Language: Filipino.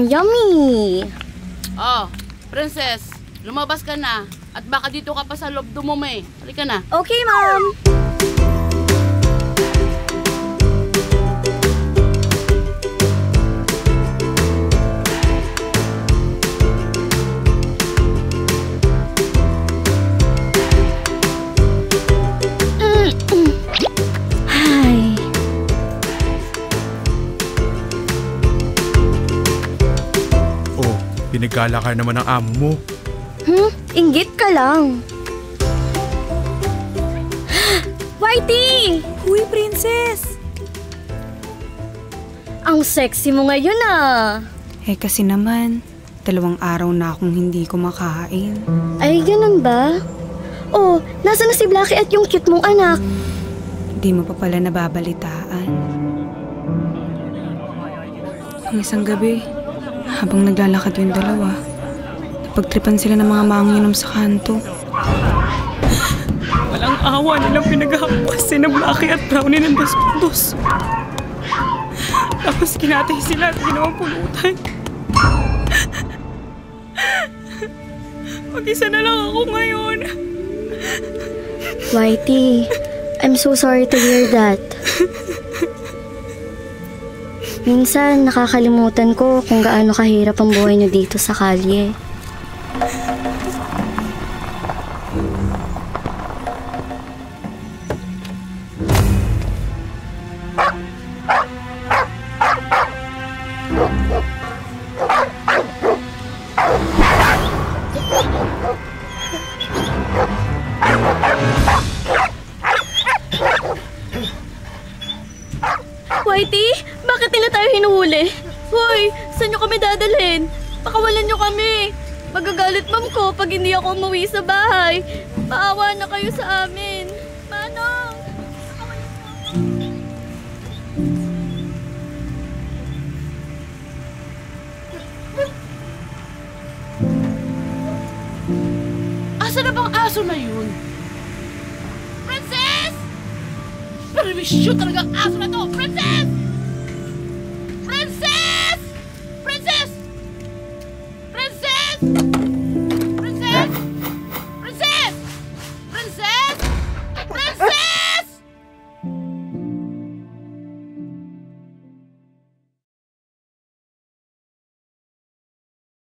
Yummy! Oh, princess, lumabas ka na. At baka dito ka pa sa loob dumumi. Halika na. Okay, Mom! Pinagala ka naman ng amo mo. Inggit ka lang. Whitey! Uy, princess! Ang sexy mo ngayon ah. Kasi naman, 2 araw na akong hindi kumakain. Ay, ganun ba? Oh, nasa na si Blackie at yung cute mong anak? Hindi mo pa pala nababalitaan. Ang isang gabi, habang naglalakad yung dalawa, napagtripan sila ng mga manginginom sa kanto. Walang awa nilang pinaghahampasin na Blackie at Brownie ng dos-dos. Tapos kinatay sila at ginawang pulutan. Mag-isa na lang ako ngayon. Whitey, I'm so sorry to hear that. Minsan, nakakalimutan ko kung gaano kahirap ang buhay niyo dito sa kalye. Whitey, bakit nila tayo hinuhuli? Hoy, saan nyo kami dadalhin? Pakawalan nyo kami. Magagalit ma'am ko pag hindi ako umuwi sa bahay. Maawa na kayo sa amin. Manong! Pakawalan mo ako. Asa na bang aso na yun? Princess! Perwisyo talaga ang aso na to! Princess!